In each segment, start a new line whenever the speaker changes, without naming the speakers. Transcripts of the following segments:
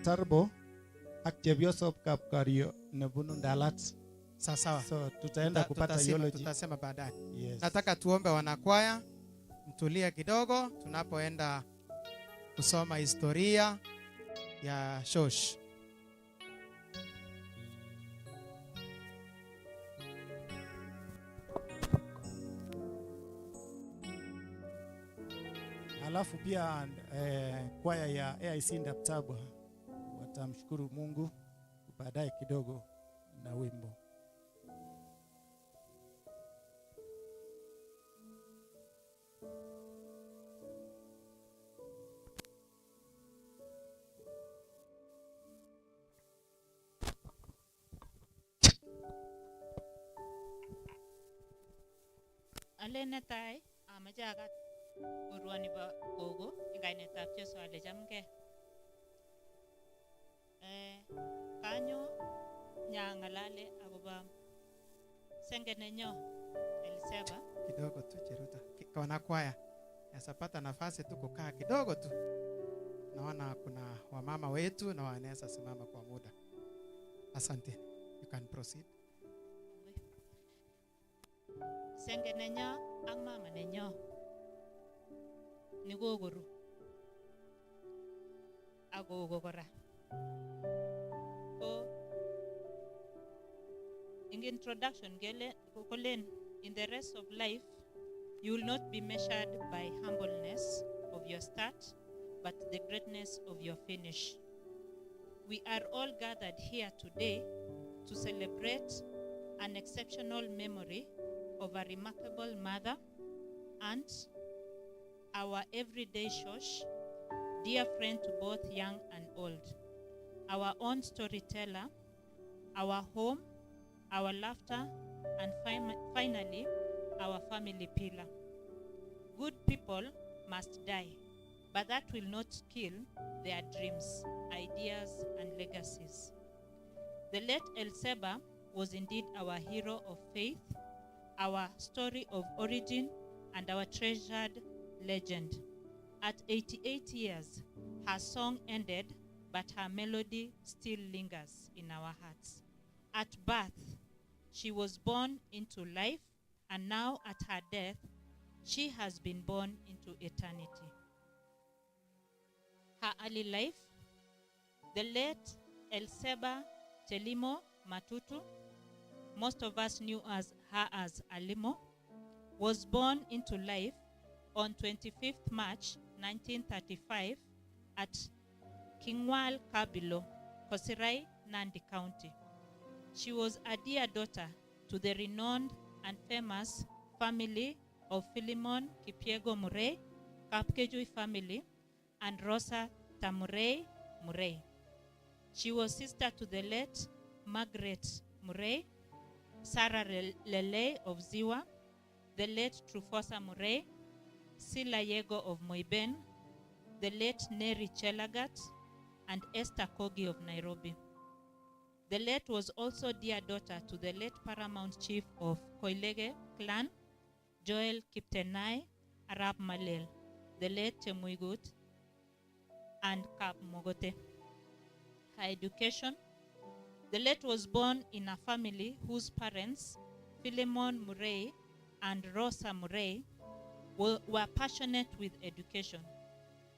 Tarbo ak chepyosop Kapkario nebunu Ndalat.
Sawa.
So tutaenda kupata eulogy.
Tutasema baadaye.
Yes.
Nataka tuombe wanakwaya, mtulie kidogo tunapoenda kusoma historia ya Shosh.
Alafu pia kwaya ya AIC Ndaptabwa watamshukuru Mungu baadaye kidogo na wimbo.
Alenetai amache akat urwani ba gogo ing kainetab Jesu ale chamgei. Kanyo nyangalale akoba senge nenyo Elizeba
Kidogo tu Cheruta. Wanakwaya, nasapata nafasi tu kukaa kidogo tu. Naona kuna wamama wetu na wanaweza simama kwa muda. Asante. You can proceed.
senge nenyo ak mama nenyo ni gogoru agogo kora ko in introduction kolen in the rest of life you will not be measured by humbleness of your start but the greatness of your finish. We are all gathered here today to celebrate an exceptional memory of a remarkable mother and our everyday Shosh, dear friend to both young and old, our own storyteller, our home, our laughter, and finally, our family pillar. Good people must die, but that will not kill their dreams, ideas, and legacies. The late Elizeba was indeed our hero of faith, our story of origin, and our treasured legend. At 88 years, her song ended, but her melody still lingers in our hearts. At birth, she was born into life, and now at her death, she has been born into eternity. Her early life, the late Elizeba Chelimo Matutu, most of us knew her as Alimo, was born into life on 25th March 1935 at Kingwal Kabilo, Kosirai, Nandi County. She was a dear daughter to the renowned and famous family of Philemon Kipiego Murray, Kapkejui family, and Rosa Tamurey Murray. She was sister to the late Margaret Murray, Sarah Lele of Ziwa, the late Trufosa Murray, Sila Yego of Moiben, the late Neri Chelagat, and Esther Kogi of Nairobi. The late was also dear daughter to the late paramount chief of Koilege clan, Joel Kiptenai Arab Malel, the late Chemuigut, and Kap Mogote. Her education, the late was born in a family whose parents, Philemon Murray and Rosa Murray, were passionate with education,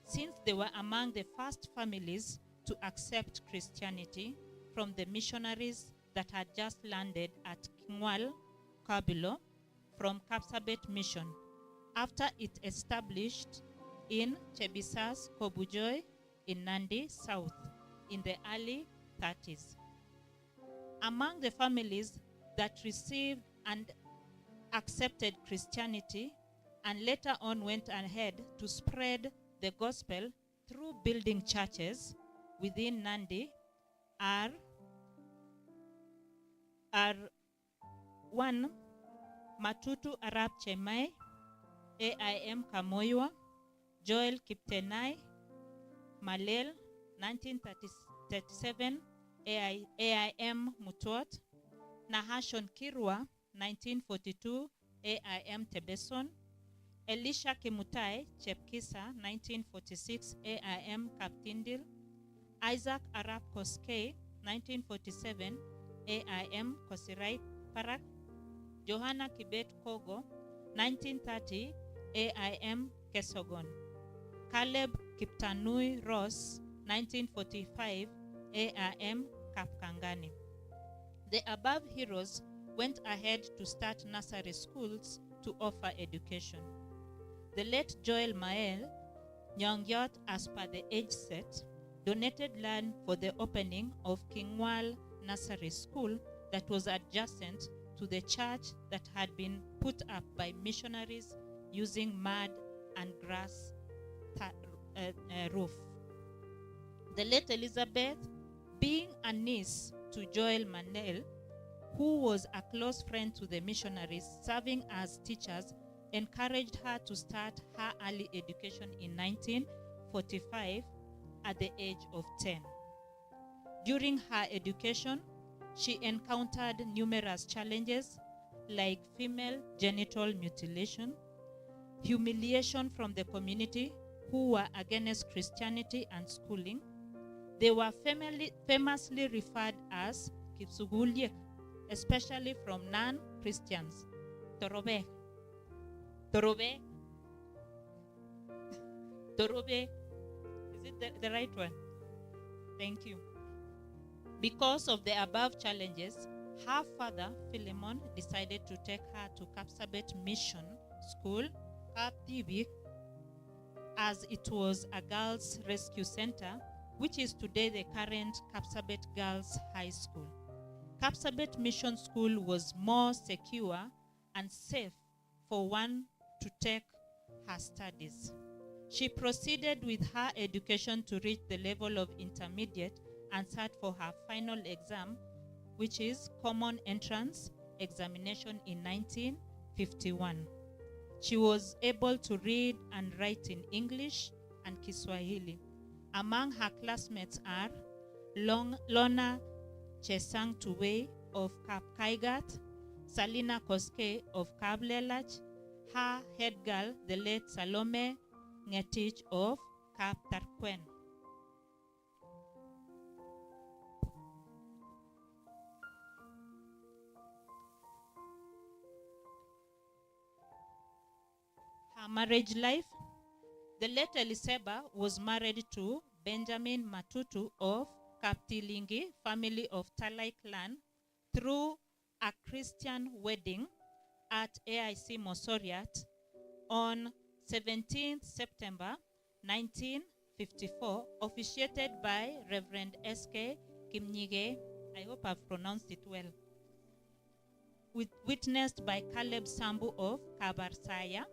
since they were among the first families to accept Christianity from the missionaries that had just landed at Kingwal, Kabilo, from Kapsabet Mission, after it established in Chebisas, Kobujoy, in Nandi South, in the early 30s. Among the families that received and accepted Christianity and later on went ahead to spread the gospel through building churches within Nandi are one, Matutu Arab Chemai, AIM Kamoywa, Joel Kiptenai, Malel, 1937, AIM Mutuat, Nahashon Kirwa, 1942, AIM Tebeson, Elisha Kimutai Chepkisa, 1946, AIM Kaptindil, Isaac Arap Koskei, 1947, AIM Kosirai Parak. Johanna Kibet Kogo, 1930, AIM Kesogon. Caleb Kiptanui Ross, 1945, AIM Kapkangani. The above heroes went ahead to start nursery schools to offer education. The late Joel Mael, Nyongyot as per the age set, donated land for the opening of Kingwal Nursery School that was adjacent to the church that had been put up by missionaries using mud and grass roof. The late Elizabeth, being a niece to Joel Manel, who was a close friend to the missionaries serving as teachers, encouraged her to start her early education in 1945 at the age of 10. During her education, she encountered numerous challenges like female genital mutilation, humiliation from the community who were against Christianity and schooling. They were famously referred as Kipsuguliek, especially from non-Christians. Torobe. Torobe. Torobe. Is it the right one? Thank you. Because of the above challenges, her father, Philemon, decided to take her to Kapsabet Mission School, Kaptibik, as it was a girls' rescue center, which is today the current Kapsabet Girls High School. Kapsabet Mission School was more secure and safe for one to take her studies. She proceeded with her education to reach the level of intermediate and sat for her final exam, which is Common Entrance Examination in 1951. She was able to read and write in English and Kiswahili. Among her classmates are Lona Chesang Tuwei of Kapkaigat, Salina Koske of Kablelach, her head girl, the late Salome Ngetich of Kaptarkwen. Her marriage life. The late Elizeba was married to Benjamin Matutu of Kaptilingi, family of Talai clan, through a Christian wedding at AIC Mosoriat on 17th September 1954, officiated by Reverend S.K. Kimnyige. I hope I've pronounced it well. Witnessed by Caleb Sambu of Kabarsaya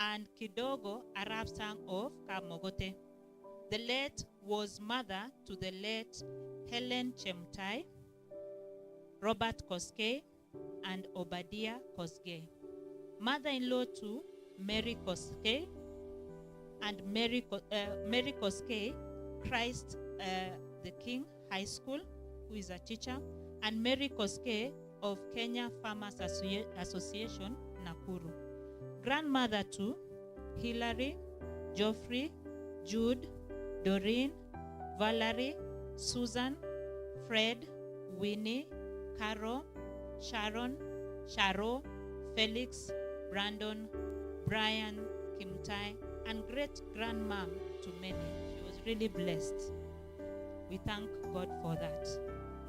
and Kidogo Arab Sang of Kamogote. The late was mother to the late Helen Chemtai, Robert Koske, and Obadiah Koske. Mother-in-law to Mary Koske and Mary Koske, Christ the King High School, who is a teacher, and Mary Koske of Kenya Farmers Association, Nakuru. Grandmother to Hilary, Geoffrey, Jude, Doreen, Valerie, Susan, Fred, Winnie, Carol, Sharon, Sharo, Felix, Brandon, Brian, Kimtai, and great-grandmom to many. She was really blessed. We thank God for that.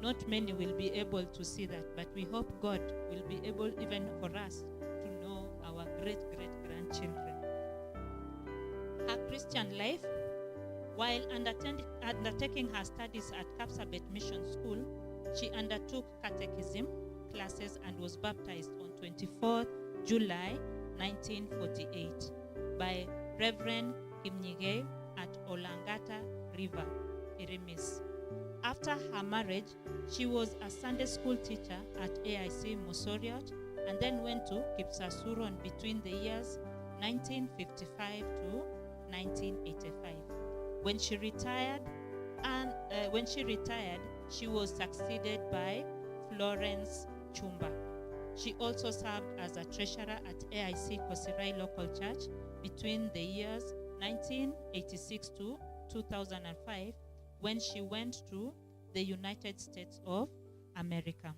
Not many will be able to see that, but we hope God will be able even for us to know our great-great-grandchildren. Her Christian life. While undertaking her studies at Kapsabet Mission School, she undertook catechism classes and was baptized on 24th July 1948 by Reverend Kimnyige at Olangata River, Irimis. After her marriage, she was a Sunday school teacher at AIC Mosoriot and then went to Kipsasuron between the years 1955 to 1985. When she retired, she was succeeded by Florence Chumba. She also served as a treasurer at AIC Kosirai Local Church between the years 1986 to 2005, when she went to the United States of America.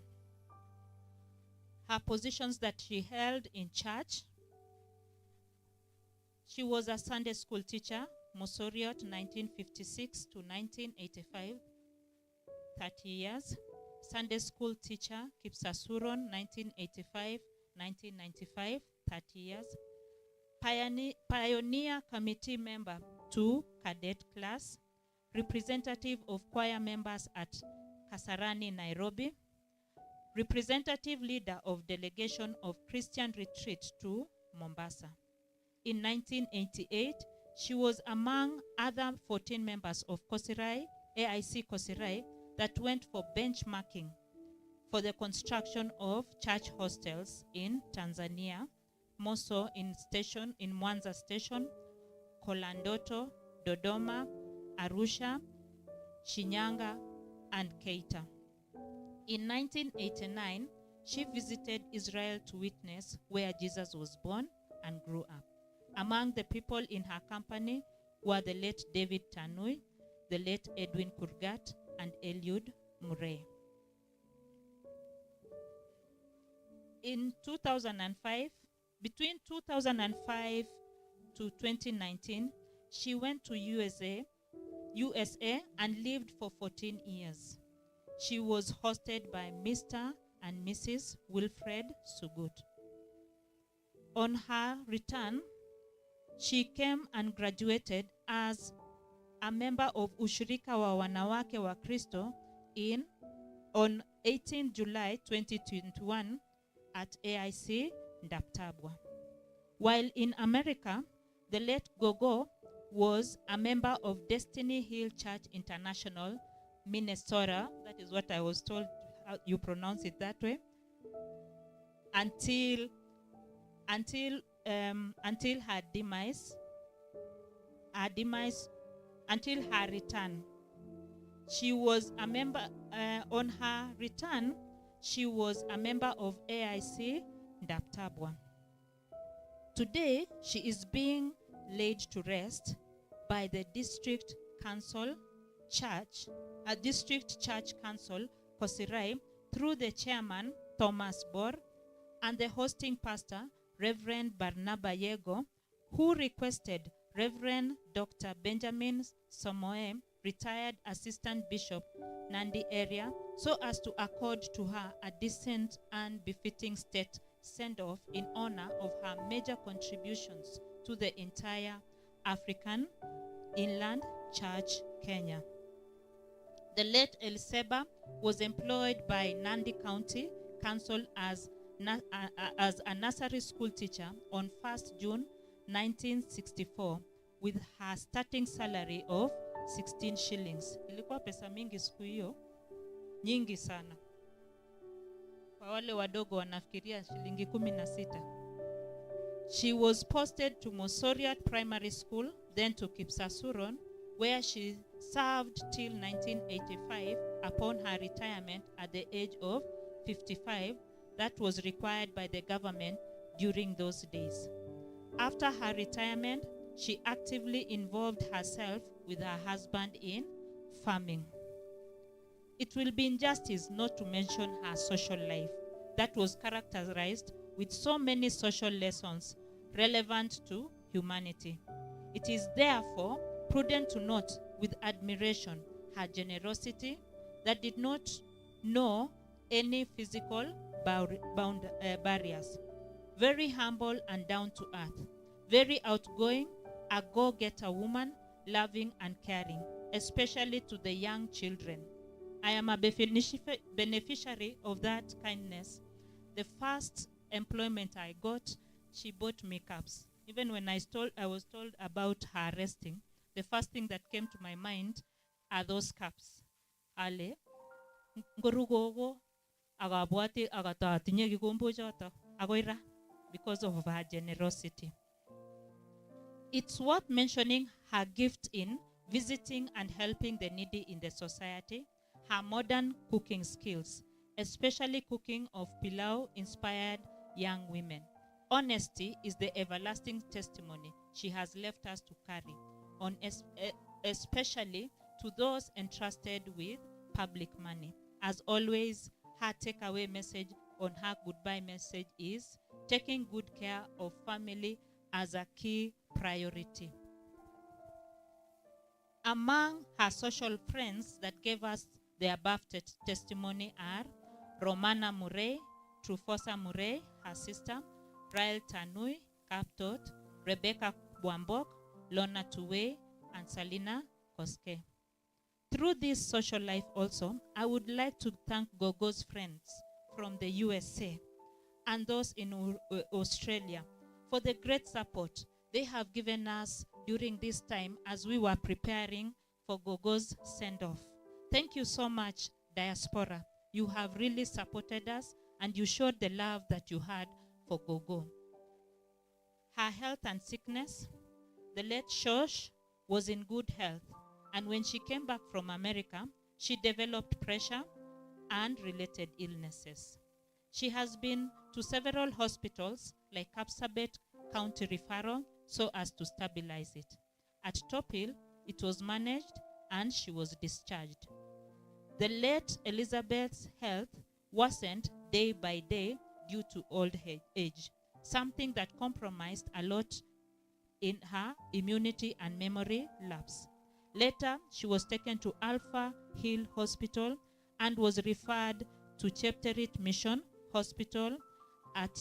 Her positions that she held in church: she was a Sunday school teacher, Mosoriot 1956 to 1985, 30 years. Sunday school teacher, Kipsasuron 1985-1995, 30 years. Pioneer committee member to cadet class. Representative of choir members at Kasarani, Nairobi. Representative leader of delegation of Christian retreat to Mombasa. In 1988, she was among other 14 members of Kosirai, AIC Kosirai, that went for benchmarking for the construction of church hostels in Tanzania, more so in Mwanza Station, Kolandoto, Dodoma, Arusha, Shinyanga, and Keita. In 1989, she visited Israel to witness where Jesus was born and grew up. Among the people in her company were the late David Tanui, the late Edwin Kurgat, and Eliud Murray. In 2005, between 2005 to 2019, she went to USA and lived for 14 years. She was hosted by Mr. and Mrs. Wilfred Sugut. On her return, she came and graduated as a member of Ushirika wa Wanawake wa Kristo on 18 July 2021 at AIC Ndaptabwa. While in America, the late Gogo was a member of Destiny Hill Church International, Minnesota. That is what I was told, how you pronounce it that way. Until her demise, until her return. She was a member, on her return, she was a member of AIC Ndaptabwa. Today, she is being laid to rest by the District Church Council, Kosirai, through the chairman, Thomas Bor, and the hosting pastor, Reverend Barnaba Yego, who requested Reverend Dr. Benjamin Somoe, retired Assistant Bishop, Nandi area, so as to accord to her a decent and befitting state send-off in honor of her major contributions to the entire African Inland Church, Kenya. The late Elizeba was employed by Nandi County Council as a nursery school teacher on 1st June 1964 with her starting salary of 16 shillings. Ilikuwa pesa mingi siku hiyo, nyingi sana. Kwa wale wadogo wanafikiria shilingi 16. She was posted to Mosoriot Primary School, then to Kipsasuron, where she served till 1985 upon her retirement at the age of 55. That was required by the government during those days. After her retirement, she actively involved herself with her husband in farming. It will be injustice not to mention her social life that was characterized with so many social lessons relevant to humanity. It is therefore prudent to note with admiration her generosity that did not know any physical barriers. Very humble and down to earth. Very outgoing, a go-getter woman, loving and caring, especially to the young children. I am a beneficiary of that kindness. The first employment I got, she bought me cups. Even when I was told about her resting, the first thing that came to my mind are those cups. Ale, ngorugogo, agabwati agatatinye gikombo jota, agoira, because of her generosity. It's worth mentioning her gift in visiting and helping the needy in the society, her modern cooking skills, especially cooking of pilau-inspired young women. Honesty is the everlasting testimony she has left us to carry on, especially to those entrusted with public money. As always, her takeaway message on her goodbye message is taking good care of family as a key priority. Among her social friends that gave us the above testimony are Romana Murray, Trufosa Murray, her sister, Rael Tanui, Kaptot, Rebecca Bwambok, Lona Tuwe, and Salina Koske. Through this social life also, I would like to thank Gogo's friends from the USA and those in Australia for the great support they have given us during this time as we were preparing for Gogo's send-off. Thank you so much, Diaspora. You have really supported us and you showed the love that you had for Gogo. Her health and sickness, the late Shosh was in good health, and when she came back from America, she developed pressure and related illnesses. She has been to several hospitals like Kapsabet County Referral so as to stabilize it. At Top Hill, it was managed and she was discharged. The late Elizabeth's health worsened day by day due to old age, something that compromised a lot in her immunity and memory lapse. Later, she was taken to Alpha Hill Hospital and was referred to Chepterit Mission Hospital at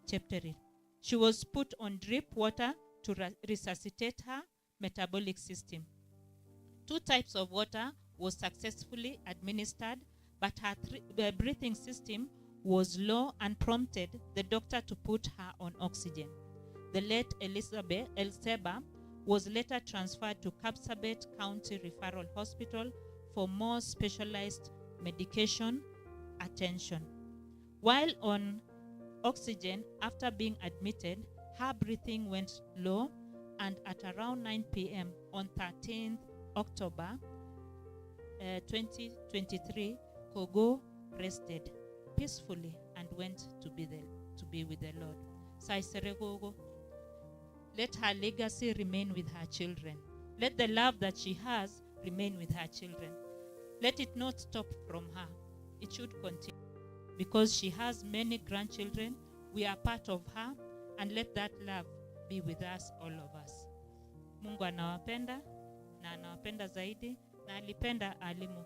Chepterit. She was put on drip water to resuscitate her metabolic system. 2 types of water was successfully administered, but her breathing system was low and prompted the doctor to put her on oxygen. The late Elizeba was later transferred to Kapsabet County Referral Hospital for more specialized medication attention. While on oxygen, after being admitted, her breathing went low, and at around 9 p.m. on 13th October 2023, Kogo rested peacefully and went to be with the Lord. Saisere Gogo, let her legacy remain with her children. Let the love that she has remain with her children. Let it not stop from her. It should continue. Because she has many grandchildren, we are part of her, and let that love be with us, all of us. Mungu anawapenda na anawapenda zaidi na alipenda alimu.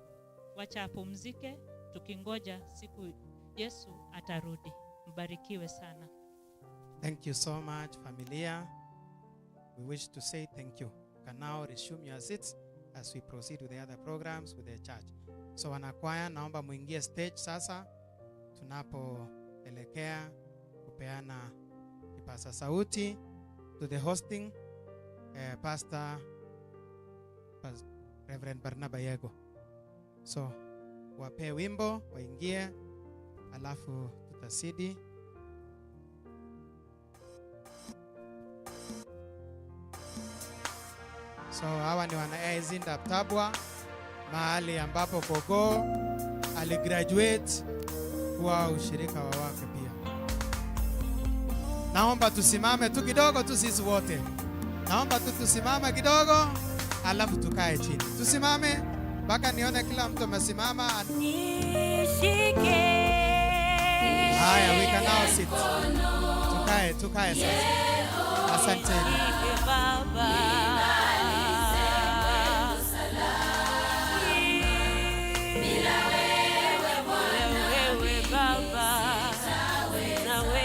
Wacha apumzike tukingoja siku Yesu atarudi. Mbarikiwe sana.
Thank you so much, familia. We wish to say thank you. You can now resume your seats as we proceed with the other programs with the church. So wanakwaya, naomba muingie stage sasa, tunapoelekea kupeana kipasa sauti to the hosting Pastor Reverend Barnaba Yego. So wape wimbo waingie, alafu tutasidi. So hawa ni wana Aizinda Tabwa, mahali ambapo Gogo aligraduate kwa ushirika wa wake pia. Naomba tusimame tu kidogo tu sisi wote. Naomba tu tusimame kidogo, alafu tukae chini. Tusimame mpaka nione kila mtu amesimama. Haya, we can now sit. Tukae sasa. Asanteni.
Bila wewe Baba, bila wewe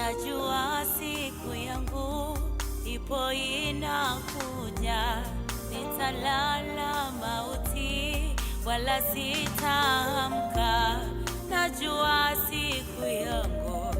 najua siku yangu ipo inakuja, nitalala mauti wala sitaamka. Najua siku yangu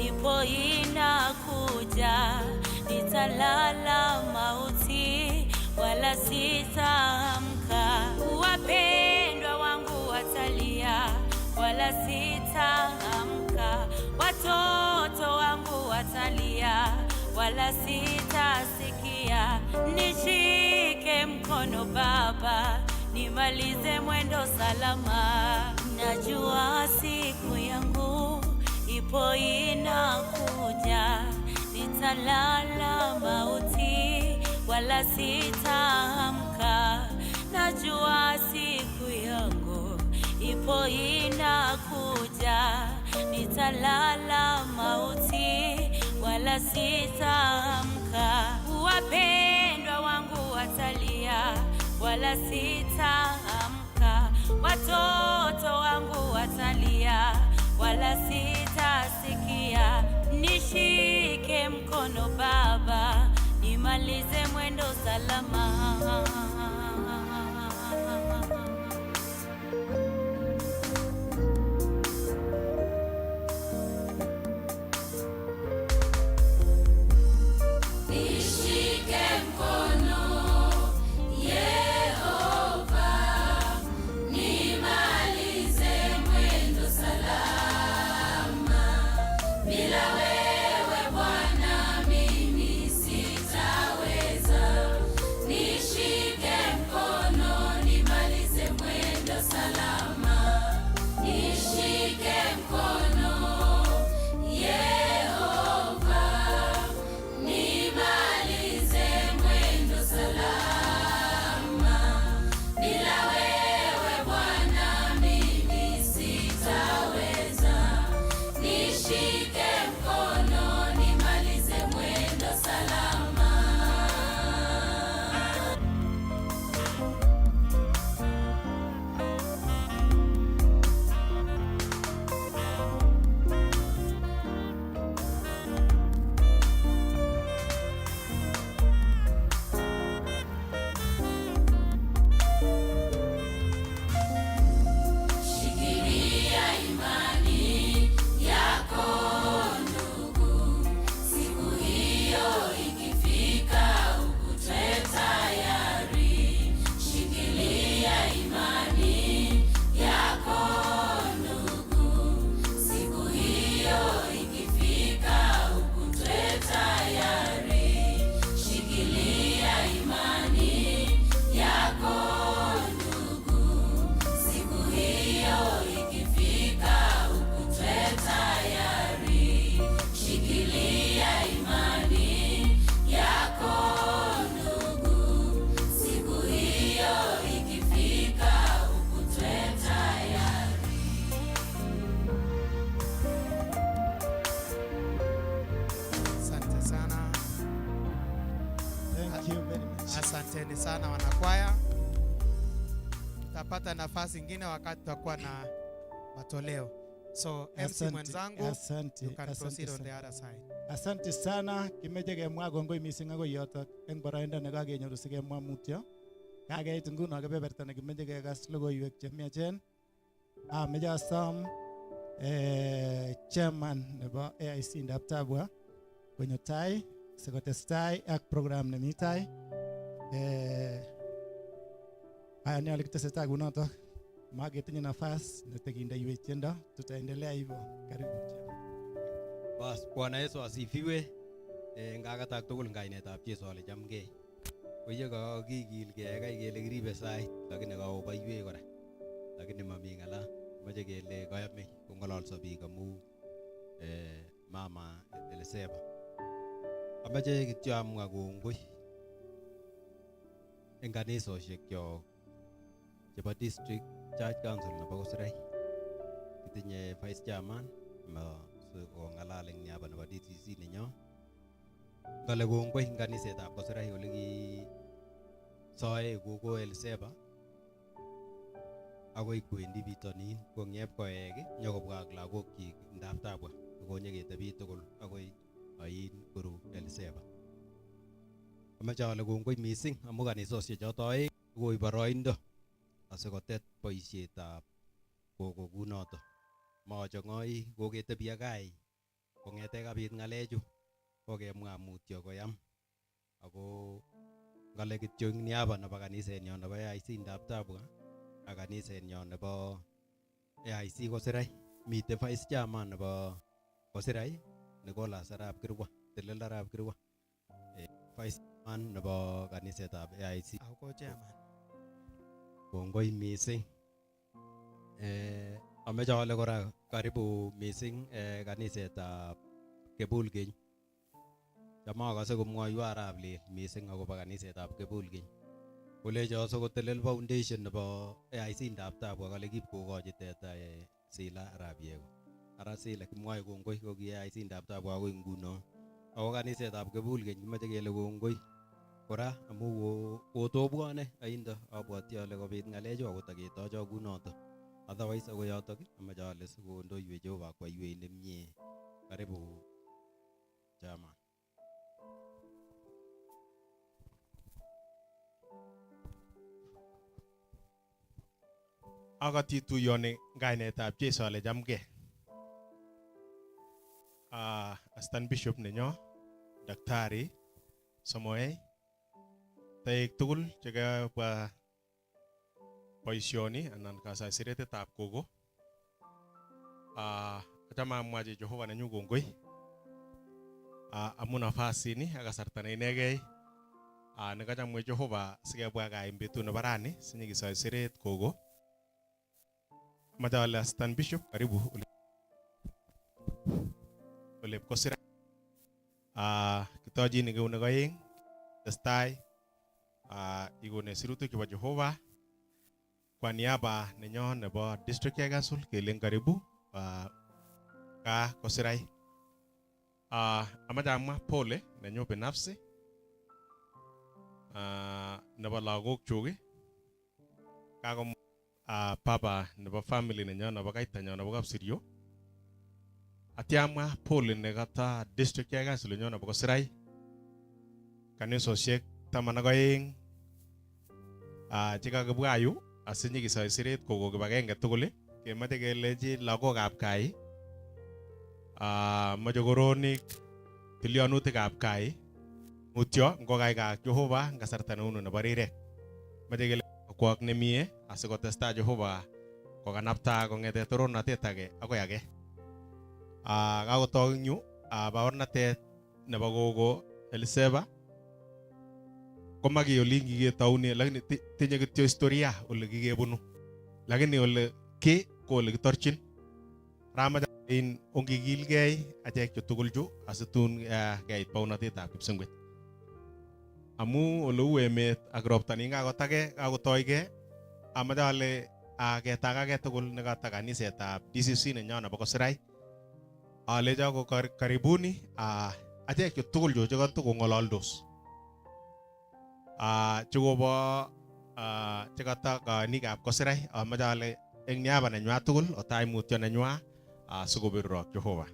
ipo inakuja, nitalala mauti wala sitaamka. Wapendwa wangu watalia wala sitaamka, watoto wangu watalia wala sitasikia. Nishike mkono Baba, nimalize mwendo salama. Najua siku yangu ipo inakuja, nitalala mauti wala sitaamka. Najua siku yangu ipo inakuja, nitalala mauti wala sitaamka. Wapendwa wangu watalia wala sitaamka, watoto wangu watalia wala sitasikia. Nishike mkono Baba, nimalize mwendo salama.
Asanteni sana wanakwaya. Tutapata nafasi nyingine wakati tutakuwa na matoleo. So MC mwenzangu, you can proceed on the other side.
Asante sana. Kimeje kemwa kongoi mising agoi yotok eng boroindo nekakenyoru sikemwa mutyo. Kakeit nguno kebeberta nekimeje kekas logoiwek chemiachen. Meje asom chairman nebo AIC Ndaptabwa konyo tai sikotestai ak program nemi tai. Ayani alikitesetai kunotok. Magetinye nafasi netekindeiwech tiendo, tutaendelea hivyo. Karibu.
Bas, Bwana Yesu asifiwe. Ngakatak tugul kainetab Jesu ale chamgei. Oye kakikilgei kai kele kiribe sait lakini kaoboiwek kora. Lakini mami ngala, moche kele kayame kongololso biik amu mama Elizeba. Amache kityo amwa kongoi eng kanisoshekyok chebo district church council nebo Kosirai. Kitinye vice chairman kongalal eng niaba nebo DCC nenyo. Ngale kongoi eng kanisetab Kosirai ole ki soe gogo Elizeba akoi kwendi bitonin kong'ep koek nyokobwa ak lagokyik Ndaptabwa. konye ketebi tugul agoi ain guru Elizeba. Amache ale kongoi mising amu kanisosiek choto aeng koib boroindo asikotet boisietab gogo kunoto. Machong'oi koketebi akai kong'ete kabit ng'alechu kokemwa mutyo koyam ako ngale kityo ing niaba nebo kanisenyo nebo AIC Ndaptabwa ak kanisenyo nebo AIC Kosirai. Mite vice chairman nebo Kosirai Nicholas Arap Kirwa, Tilil Arap Kirwa, vice chairman nebo kanisetab AIC.
Ako chairman.
Kongoi mising. Ameche ale kora karibu mising kanisetab Kebulgeny. Chama akase komwoiwo arap lel mising akobo kanisetab Kebulgeny. Kolecho sikotelel foundation nebo AIC Ndaptabwa kale kipkokochi teta Sila Arap Yego. Ara Sila kimwoe kongoi ko ki AIC Ndaptabwa akoi nguno. Ako kanisetab Kebulgeny kimache kele kongoi kora amu kotobwone aindo abwati ale kobit ng'alechu ako taketocho kunoto. Otherwise ako yotok amache ale sikondoiwech Jehova kwaiwei nemie. Karibu chairman.
Akati tuyoni kainetab Jesu ale chamgei. Assistant Bishop nenyo Daktari Somoei taek tugul chekabwa boisioni anan kasasiretetab gogo. Achame amwachi Jehova nenyu kongoi amu nafasi ni ak kasarta ne inegei nekachamwe Jehova sikebwa gaa eng betut nebo rani sinyikisasiret gogo. Amache ale Assistant Bishop karibu ole Kosirai. Kitojin eunek aeng testai ikone sirutik chebo Jehova kwa niaba nenyo nebo District Care Council kelen karibu ka Kosirai. Amache amwa pole nenyu binafsi nebo lagok chuk kakom baba nebo family nenyo nebo kaitanyo nebo Kapsiryo. Atiamwa pole nekata District Care Council nenyo nebo Kosirai. Kanisosiek 12 chekakibwa yu asinyikisasiret gogo kibagenge tugul kemoche kelechi lagokab kai mochokoronik tilyanutikab kai mutyo ngokaikak Jehova eng kasarta neunu nebo rirek. Moche kele kwak nemie asikotestai Jehova kokanapta kong'ete torornatet age akoi age. Kakotok eng yu baornatet nebo gogo Elizeba komaki ole kiketaune lakini tinye kityo historia ole kikebunu. Lakini ole ki ko ole kitorchin. Ramaja in ongikilgei achek chu tugul chu asitun keit baunatetab kipsengwet. Amu ole u emet ak ropta ni kakotoige amache ale ketagage tugul nekata kanisetab DCC nenyo nebo Kosirai. Alecho ko karibuni achek chu tugul chu chekatokong'ololdos. Chukobo chekata kanikab Kosirai amache ale eng niaba nenywa tugul otai mutyo nenywa sikobirok Jehova.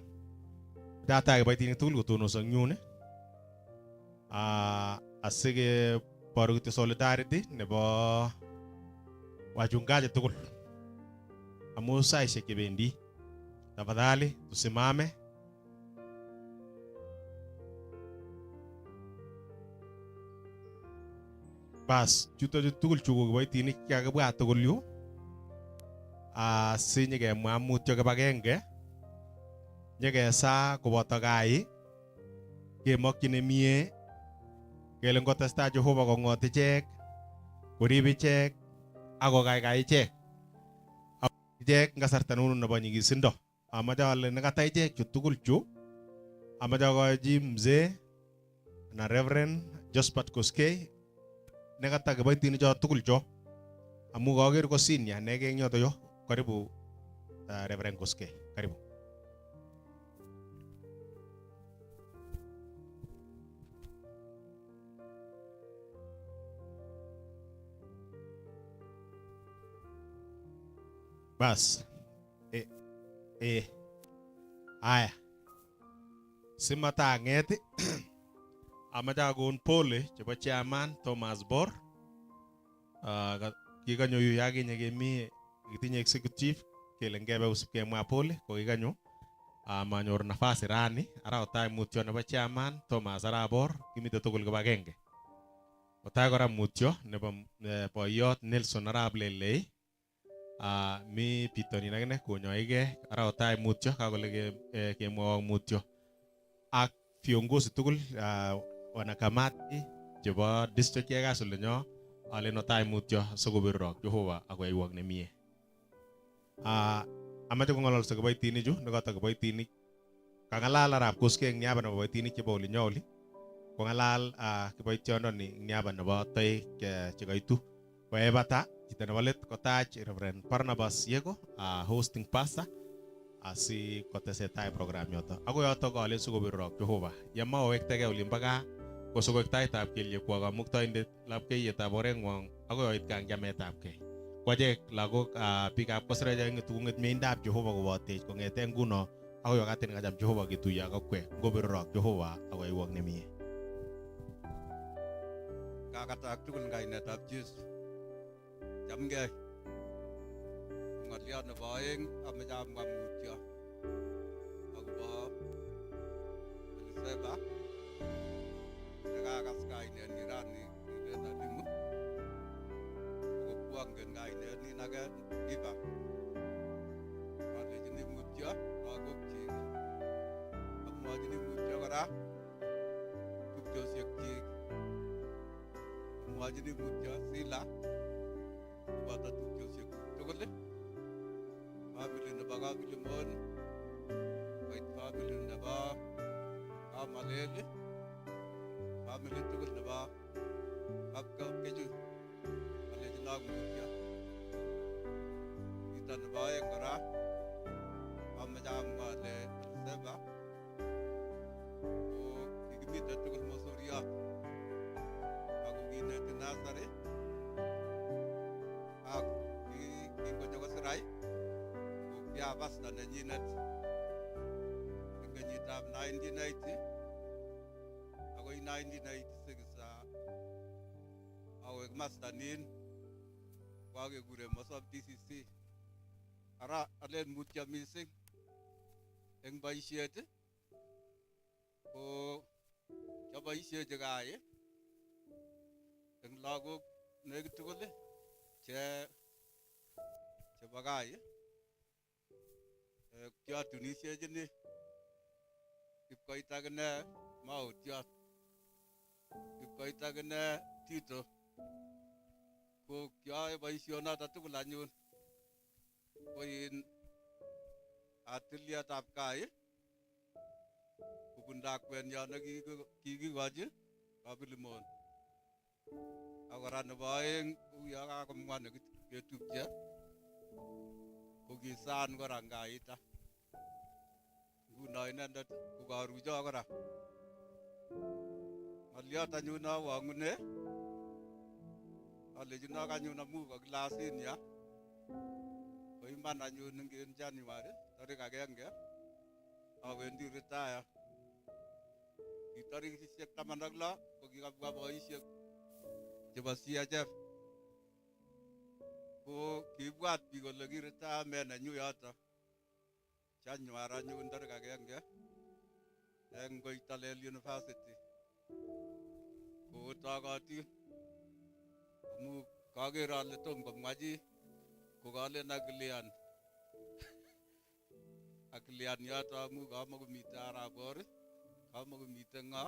Data kiboitinik tugul kotonos eng yun asike boru kityo solidarity nebo wachungaji tugul amu saishek chebendi. Tafadhali tusimame. Bas chuto tugul chu kiboitinik kakibwa tugul yu sinyikemwa mutyo kibagenge nyikesa koboto kai kemokyini mie kele ngotestai Jehova kong'ot ichek korib ichek ako kaikai ichek eng kasarta neunu nebo nyikisindo. Amache ale nekata ichek chu tugul chu amache akochi mzee na Reverend Josephat Koskei nekata kiboitinik cho tugul cho amu kaker ko senior neke eng yoto yo. Karibu Reverend Koskei, karibu. Bas aya Simatang'et amache akon pole chebo chairman Thomas Bor. Kikanyo yu yakinye kemi kitinye executive kele ngebe usipkemwa pole ko kikanyo manyor nafasi rani araotai mutyo nebo chairman Thomas Arap Bor kimite tugul kibagenge. Otai kora mutyo nebo boyot Nelson Arap Lelei mi pitonin akine konyoige araotai mutyo kakole kemwowok mutyo ak viongozi tugul wanakamati chebo district yekasolenyo ale notai mutyo sikobirok Jehova akoyaiwok nemie. Amache kong'ololso kiboitinik chu nekoto kiboitinik kang'alal arap Koskei eng niaba nebo kiboitinik chebo olinyo oli kong'alal kiboityondoni eng niaba nebo toek chekaitu koebata chito nebo let kotach Reverend Barnabas Yego hosting pastor asi kotesetai program yoto akoi yoto kale sikobirok Jehova yamawektegei olimbo gaa kosokoek taitab kelyekwok kamuktoindet lapkeiyetab oreng'wong akoi oit kang chametabgei kwachek lagok biikab Kosirai cheng'etu kong'et meindab Jehova kobotech kong'ete nguno akoi wakati nekacham Jehova ketuiyo ak okwe ngobirok Jehova akoyaiwok nemie.
Kakatak tugul kainetab Jesu. Chamgei. Ng'olyot nebo aeng ameche amwa mutyo akobo Elizeba nekakas kainenyi rani kilen alimu akobwangen kainenyin ake Iba alechini mutyo lagokchik amwachini mutyo kora tupchosyekchik amwachini mutyo Sila koboto tupchosyek tugul family nebo Kapilimon koit family nebo Kamalel family tugul nebo Kapkeju alechini mutyo. Kito nebo aeng kora ameche amwa ale Elizeba ko kikimite tugul mosoriot ako kineti nasari ak kingonyo Kosirai ko kia pasta nenyinet eng kenyitab 1980 akoi 1986 awek master nin kwakekure Mosop DCC. Ara alen mutyo mising eng boisiet ko kiaboisiechi gai eng lagok nekit tugul chebo gai kiatunisiechini kipkoit akine mautiot kipkoit akine Tito ko kioe boisionoto tugul anyun koin atiliatab gai kobun lakwenyo nekikikochi Kapilimon. Ak kora nebo aeng kouyo kakomwa neketupche ko kisaan kora ngaita nguno inendet kokarucho kora. Ng'olyot anyun awang'une alechino anyun amu kakilasin ya ko iman anyun ingen January tarik 1 awendi retire. Ki tarikishek 16 ko kikabwa boisiek chebo CHF ko kiibwat biik kole ki retirement nenyu yoto January anyun tarik 1 eng Koitalel University ko tokotin amu kaker ale tom komwa chi kokalen akilian yoto amu kamakomite Arap Bor kamakomite ng'o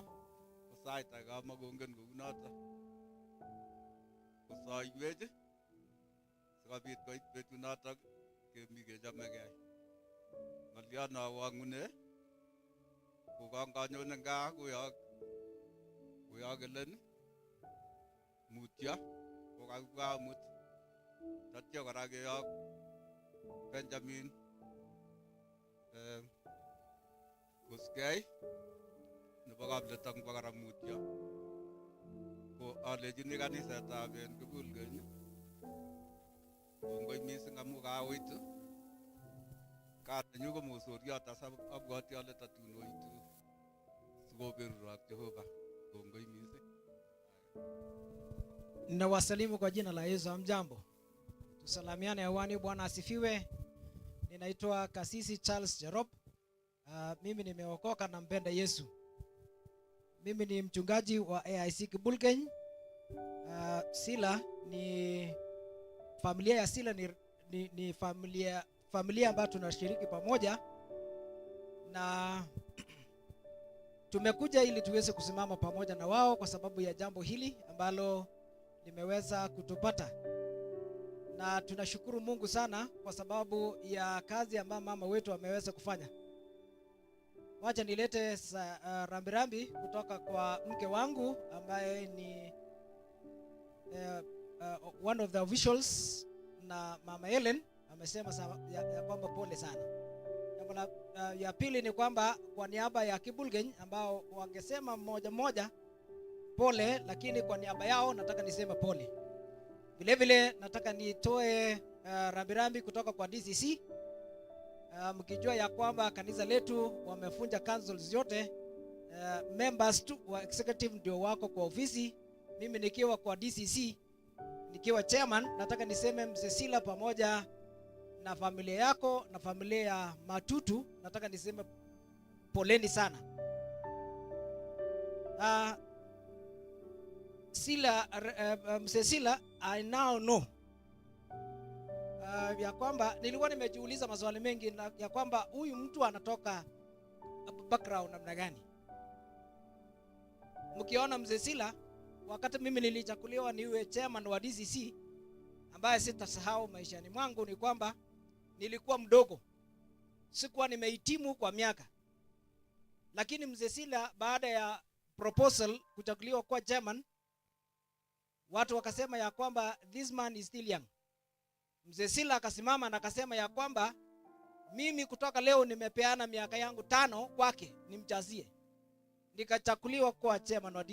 ko sait age kamakongen kounoto kosoiwech sikobit koit betunoto kemi kechamegei. Ng'olyot nawang'une ko kanganyone gaa koyo kelen mutyo ko kakibwa amut tatyo kora keyok Benjamin Koskei nebo Kapletong kora mutyo ko alechini kanisetab Kibulgeny kongoi mising amu kaoitu kat nenyu ko mosoriot abwoti ale tatun oitu sikoberurak Jehova. Kongoi mising.
Ninawasalimu kwa jina la Yesu. Hamjambo, tusalamiane hewani. Bwana asifiwe. Ninaitwa Kasisi Charles Jerop. Mimi nimeokoka na mpenda Yesu. Mimi ni mchungaji wa AIC Kibulkeny. Sila ni familia ya Sila ni familia ambayo tunashiriki pamoja, na tumekuja ili tuweze kusimama pamoja na wao kwa sababu ya jambo hili ambalo limeweza kutupata, na tunashukuru Mungu sana kwa sababu ya kazi ambayo mama wetu ameweza kufanya. Wacha nilete rambirambi kutoka kwa mke wangu ambaye ni one of the officials, na mama Helen amesema ya kwamba pole sana. Ya pili ni kwamba kwa niaba ya Kibulkeny ambao wangesema mmoja pole, lakini kwa niaba yao nataka niseme pole. Vile vile nataka nitoe rambirambi kutoka kwa DCC. Mkijua ya kwamba kanisa letu wamefunja councils yote, members tu wa executive ndio wako kwa ofisi. Mimi nikiwa kwa DCC, nikiwa chairman, nataka niseme Mzee Sila pamoja na familia yako na familia ya Matutu, nataka niseme poleni sana. Mzee Sila, I now know ya kwamba nilikuwa nimejiuliza maswali mengi ya kwamba huyu mtu anatoka background namna gani. Mkiona Mzee Sila, wakati mimi nilichakuliwa niwe chairman wa DCC, ambaye sitasahau maishani mwangu ni kwamba nilikuwa mdogo, sikuwa nimehitimu kwa miaka, lakini Mzee Sila baada ya proposal kuchakuliwa kwa chairman, watu wakasema ya kwamba this man is still young. Mzee Sila akasimama na akasema ya kwamba mimi kutoka leo nimepeana miaka yangu 5 kwake nimjazie. Nikachakuliwa kwa chairman wa